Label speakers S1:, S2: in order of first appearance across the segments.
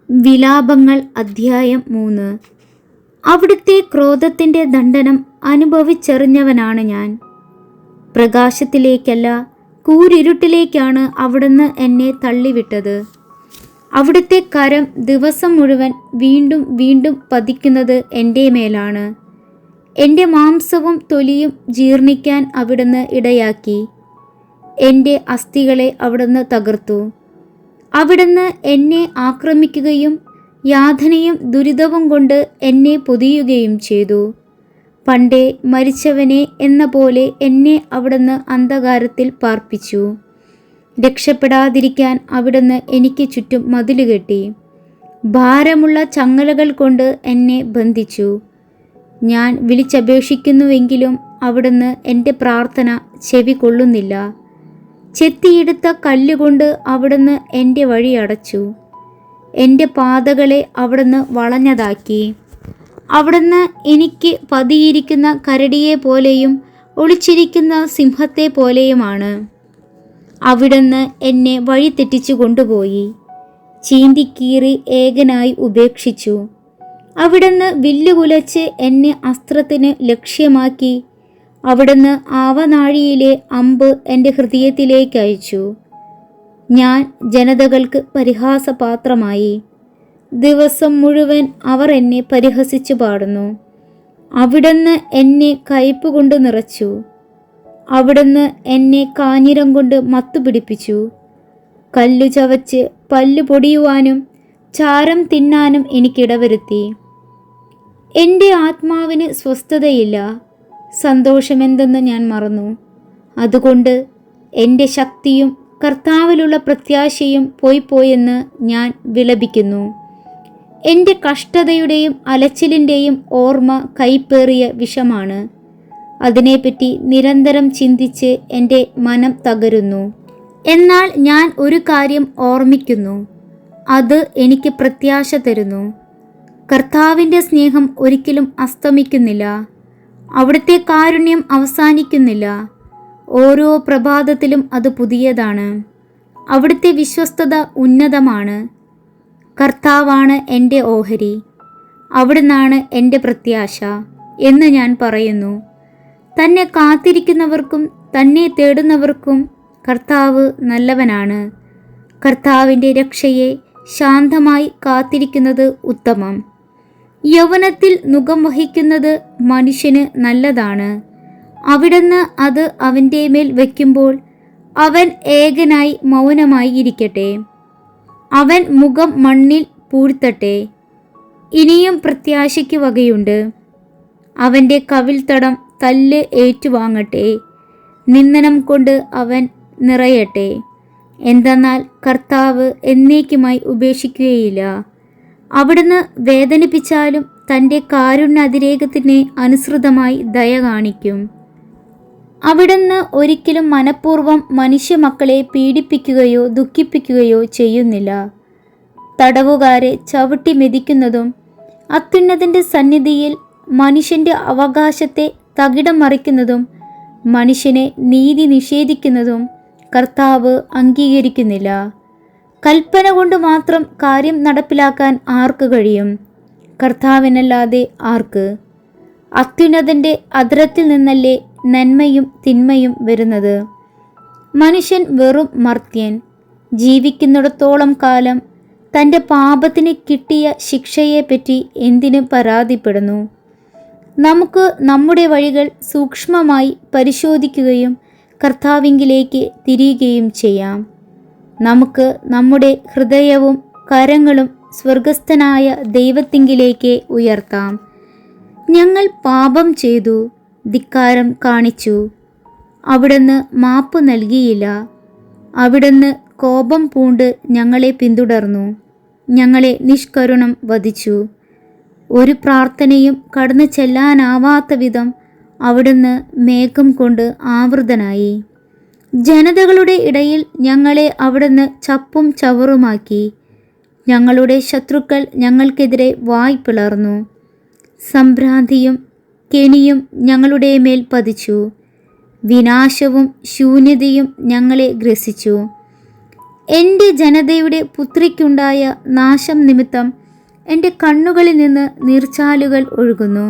S1: വിലാപങ്ങൾ അധ്യായം 3. അവിടുത്തെ ക്രോധത്തിൻ്റെ ദണ്ഡനം അനുഭവിച്ചറിഞ്ഞവനാണ് ഞാൻ. പ്രകാശത്തിലേക്കല്ല, കൂരിരുട്ടിലേക്കാണ് അവിടുന്ന് എന്നെ തള്ളിവിട്ടത്. അവിടുത്തെ കരം ദിവസം മുഴുവൻ വീണ്ടും വീണ്ടും പതിക്കുന്നത് എൻ്റെ മേലാണ്. എൻ്റെ മാംസവും തൊലിയും ജീർണിക്കാൻ അവിടുന്ന് ഇടയാക്കി. എൻ്റെ അസ്ഥികളെ അവിടുന്ന് തകർത്തു. അവിടുന്ന് എന്നെ ആക്രമിക്കുകയും യാതനയും ദുരിതവും കൊണ്ട് എന്നെ പൊതിയുകയും ചെയ്തു. പണ്ടേ മരിച്ചവനെ എന്ന പോലെ എന്നെ അവിടുന്ന് അന്ധകാരത്തിൽ പാർപ്പിച്ചു. രക്ഷപ്പെടാതിരിക്കാൻ അവിടുന്ന് എനിക്ക് ചുറ്റും മതിലുകെട്ടി. ഭാരമുള്ള ചങ്ങലകൾ കൊണ്ട് എന്നെ ബന്ധിച്ചു. ഞാൻ വിളിച്ചപേക്ഷിക്കുന്നുവെങ്കിലും അവിടുന്ന് എൻ്റെ പ്രാർത്ഥന ചെവികൊള്ളുന്നില്ല. ചെത്തിയെടുത്ത കല്ലുകൊണ്ട് അവിടുന്ന് എൻ്റെ വഴി അടച്ചു. എൻ്റെ പാതകളെ അവിടുന്ന് വളഞ്ഞതാക്കി. അവിടുന്ന് എനിക്ക് പതിയിരിക്കുന്ന കരടിയെ പോലെയും ഒളിച്ചിരിക്കുന്ന സിംഹത്തെ പോലെയുമാണ്. അവിടുന്ന് എന്നെ വഴി തെറ്റിച്ചു കൊണ്ടുപോയി. ചീന്തിക്കീറി ഏകനായി ഉപേക്ഷിച്ചു. അവിടുന്ന് വില്ലുകുലച്ച് എന്നെ അസ്ത്രത്തിന് ലക്ഷ്യമാക്കി. അവിടുന്ന് ആവനാഴിയിലെ അമ്പ് എൻ്റെ ഹൃദയത്തിലേക്ക് അയച്ചു. ഞാൻ ജനതകൾക്ക് പരിഹാസപാത്രമായി. ദിവസം മുഴുവൻ അവർ എന്നെ പരിഹസിച്ചു പാടുന്നു. അവിടുന്ന് എന്നെ കയ്പ് കൊണ്ട് നിറച്ചു. അവിടുന്ന് എന്നെ കാഞ്ഞിരം കൊണ്ട് മത്തുപിടിപ്പിച്ചു. കല്ലു ചവച്ച് പല്ലു പൊടിയുവാനും ചാരം തിന്നാനും എനിക്കിടവരുത്തി. എൻ്റെ ആത്മാവിന് സ്വസ്ഥതയില്ല. സന്തോഷമെന്തെന്ന് ഞാൻ മറന്നു. അതുകൊണ്ട് എൻ്റെ ശക്തിയും കർത്താവിലുള്ള പ്രത്യാശയും പോയിപ്പോയെന്ന് ഞാൻ വിലപിക്കുന്നു. എൻ്റെ കഷ്ടതയുടെയും അലച്ചിലിൻ്റെയും ഓർമ്മ കൈപ്പേറിയ വിഷമാണ്. അതിനെപ്പറ്റി നിരന്തരം ചിന്തിച്ച് എൻ്റെ മനം തകരുന്നു. എന്നാൽ ഞാൻ ഒരു കാര്യം ഓർമ്മിക്കുന്നു. അത് എനിക്ക് പ്രത്യാശ തരുന്നു. കർത്താവിൻ്റെ സ്നേഹം ഒരിക്കലും അസ്തമിക്കുന്നില്ല. അവിടുത്തെ കാരുണ്യം അവസാനിക്കുന്നില്ല. ഓരോ പ്രഭാതത്തിലും അത് പുതിയതാണ്. അവിടുത്തെ വിശ്വസ്തത ഉന്നതമാണ്. കർത്താവാണ് എൻ്റെ ഓഹരി. അവിടുന്നാണ് എൻ്റെ പ്രത്യാശ എന്ന് ഞാൻ പറയുന്നു. തന്നെ കാത്തിരിക്കുന്നവർക്കും തന്നെ തേടുന്നവർക്കും കർത്താവ് നല്ലവനാണ്. കർത്താവിൻ്റെ രക്ഷയെ ശാന്തമായി കാത്തിരിക്കുന്നത് ഉത്തമം. യൗവനത്തിൽ നുകം വഹിക്കുന്നത് മനുഷ്യന് നല്ലതാണ്. അവിടുന്ന് അത് അവൻ്റെ മേൽ വയ്ക്കുമ്പോൾ അവൻ ഏകനായി മൗനമായി ഇരിക്കട്ടെ. അവൻ മുഖം മണ്ണിൽ പൂഴ്ത്തട്ടെ. ഇനിയും പ്രത്യാശയ്ക്ക് വകയുണ്ട്. അവൻ്റെ കവിൾത്തടം തല്ല് ഏറ്റുവാങ്ങട്ടെ. നിന്ദനം കൊണ്ട് അവൻ നിറയട്ടെ. എന്തെന്നാൽ കർത്താവ് എന്നേക്കുമായി ഉപേക്ഷിക്കുകയില്ല. അവിടുന്ന് വേദനിപ്പിച്ചാലും തൻ്റെ കാരുണ്യാതിരേകത്തിന് അനുസൃതമായി ദയ കാണിക്കും. അവിടുന്ന് ഒരിക്കലും മനഃപൂർവ്വം മനുഷ്യമക്കളെ പീഡിപ്പിക്കുകയോ ദുഃഖിപ്പിക്കുകയോ ചെയ്യുന്നില്ല. തടവുകാരെ ചവിട്ടി മെതിക്കുന്നതും അത്യുന്നതൻ്റെ സന്നിധിയിൽ മനുഷ്യൻ്റെ അവകാശത്തെ തകിടം മറിക്കുന്നതും മനുഷ്യനെ നീതി നിഷേധിക്കുന്നതും കർത്താവ് അംഗീകരിക്കുന്നില്ല. കൽപ്പന കൊണ്ട് മാത്രം കാര്യം നടപ്പിലാക്കാൻ ആർക്ക് കഴിയും? കർത്താവിനല്ലാതെ ആർക്ക്? അത്യുന്നതൻ്റെ അധരത്തിൽ നിന്നല്ലേ നന്മയും തിന്മയും വരുന്നത്. മനുഷ്യൻ വെറും മർത്യൻ. ജീവിക്കുന്നിടത്തോളം കാലം തൻ്റെ പാപത്തിന് കിട്ടിയ ശിക്ഷയെപ്പറ്റി എന്തിനു പരാതിപ്പെടുന്നു? നമുക്ക് നമ്മുടെ വഴികൾ സൂക്ഷ്മമായി പരിശോധിക്കുകയും കർത്താവിങ്കിലേക്ക് തിരിയുകയും ചെയ്യാം. നമുക്ക് നമ്മുടെ ഹൃദയവും കരങ്ങളും സ്വർഗസ്ഥനായ ദൈവത്തിങ്കിലേക്ക് ഉയർത്താം. ഞങ്ങൾ പാപം ചെയ്തു, ധിക്കാരം കാണിച്ചു. അവിടുന്ന് മാപ്പ് നൽകിയില്ല. അവിടുന്ന് കോപം പൂണ്ട് ഞങ്ങളെ പിന്തുടർന്നു. ഞങ്ങളെ നിഷ്കരുണം വധിച്ചു. ഒരു പ്രാർത്ഥനയും കടന്നു ചെല്ലാനാവാത്ത വിധം അവിടുന്ന് മേഘം കൊണ്ട് ആവൃതനായി. ജനതകളുടെ ഇടയിൽ ഞങ്ങളെ അവിടുന്ന് ചപ്പും ചവറുമാക്കി. ഞങ്ങളുടെ ശത്രുക്കൾ ഞങ്ങൾക്കെതിരെ വായ് പിളർന്നു. സംഭ്രാന്തിയും കെണിയും ഞങ്ങളുടെ മേൽ പതിച്ചു. വിനാശവും ശൂന്യതയും ഞങ്ങളെ ഗ്രസിച്ചു. എൻ്റെ ജനതയുടെ പുത്രിക്കുണ്ടായ നാശം നിമിത്തം എൻ്റെ കണ്ണുകളിൽ നിന്ന് നീർച്ചാലുകൾ ഒഴുകുന്നു.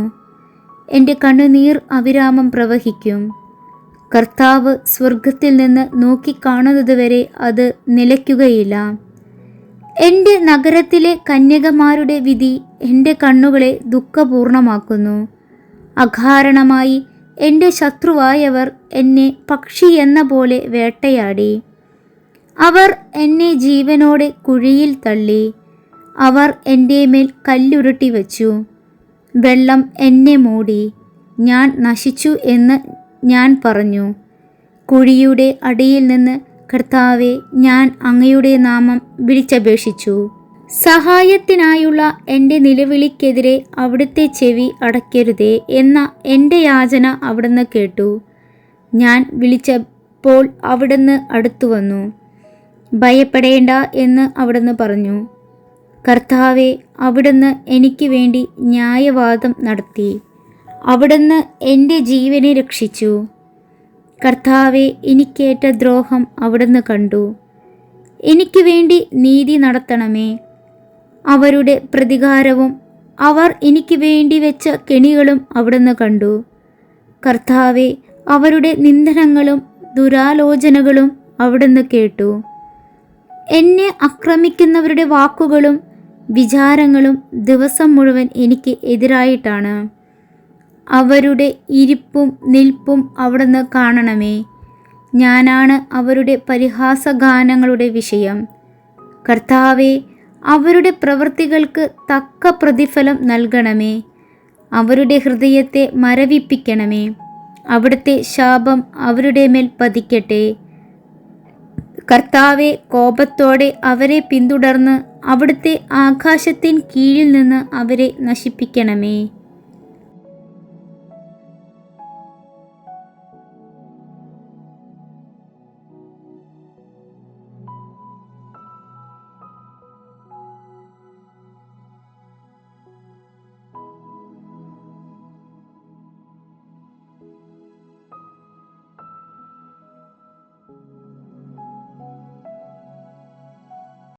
S1: എൻ്റെ കണ്ണുനീർ അവിരാമം പ്രവഹിക്കും. കർത്താവ് സ്വർഗത്തിൽ നിന്ന് നോക്കിക്കാണുന്നതുവരെ അത് നിലയ്ക്കുകയില്ല. എൻ്റെ നഗരത്തിലെ കന്യകമാരുടെ വിധി എൻ്റെ കണ്ണുകളെ ദുഃഖപൂർണമാക്കുന്നു. അകാരണമായി എൻ്റെ ശത്രുവായവർ എന്നെ പക്ഷിയെന്ന പോലെ വേട്ടയാടി. അവർ എന്നെ ജീവനോടെ കുഴിയിൽ തള്ളി. അവർ എൻ്റെ മേൽ കല്ലുരുട്ടി വച്ചു. വെള്ളം എന്നെ മൂടി. ഞാൻ നശിച്ചു എന്ന് ഞാൻ പറഞ്ഞു. കുഴിയുടെ അടിയിൽ നിന്ന് കർത്താവെ, ഞാൻ അങ്ങയുടെ നാമം വിളിച്ചപേക്ഷിച്ചു. സഹായത്തിനായുള്ള എൻ്റെ നിലവിളിക്കെതിരെ അവിടുത്തെ ചെവി അടയ്ക്കരുതേ എന്ന എൻ്റെ യാചന അവിടുന്ന് കേട്ടു. ഞാൻ വിളിച്ചപ്പോൾ അവിടുന്ന് അടുത്തു വന്നു. ഭയപ്പെടേണ്ട എന്ന് അവിടുന്ന് പറഞ്ഞു. കർത്താവെ, അവിടുന്ന് എനിക്ക് വേണ്ടി ന്യായവാദം നടത്തി. അവിടുന്ന് എൻ്റെ ജീവനെ രക്ഷിച്ചു. കർത്താവെ, എനിക്കേറ്റ ദ്രോഹം അവിടുന്ന് കണ്ടു. എനിക്ക് വേണ്ടി നീതി നടത്തണമേ. അവരുടെ പ്രതികാരവും അവർ എനിക്ക് വേണ്ടി വെച്ച കെണികളും അവിടുന്ന് കണ്ടു. കർത്താവെ, അവരുടെ നിന്ദനങ്ങളും ദുരാലോചനകളും അവിടുന്ന് കേട്ടു. എന്നെ ആക്രമിക്കുന്നവരുടെ വാക്കുകളും വിചാരങ്ങളും ദിവസം മുഴുവൻ എനിക്ക് എതിരായിട്ടാണ്. അവരുടെ ഇരിപ്പും നിൽപ്പും അവിടുന്ന് കാണണമേ. ഞാനാണ് അവരുടെ പരിഹാസഗാനങ്ങളുടെ വിഷയം. കർത്താവെ, അവരുടെ പ്രവൃത്തികൾക്ക് തക്ക പ്രതിഫലം നൽകണമേ. അവരുടെ ഹൃദയത്തെ മരവിപ്പിക്കണമേ. അവിടുത്തെ ശാപം അവരുടെ മേൽ പതിക്കട്ടെ. കർത്താവെ, കോപത്തോടെ അവരെ പിന്തുടർന്ന് അവിടുത്തെ ആകാശത്തിൻ കീഴിൽ നിന്ന് അവരെ നശിപ്പിക്കണമേ.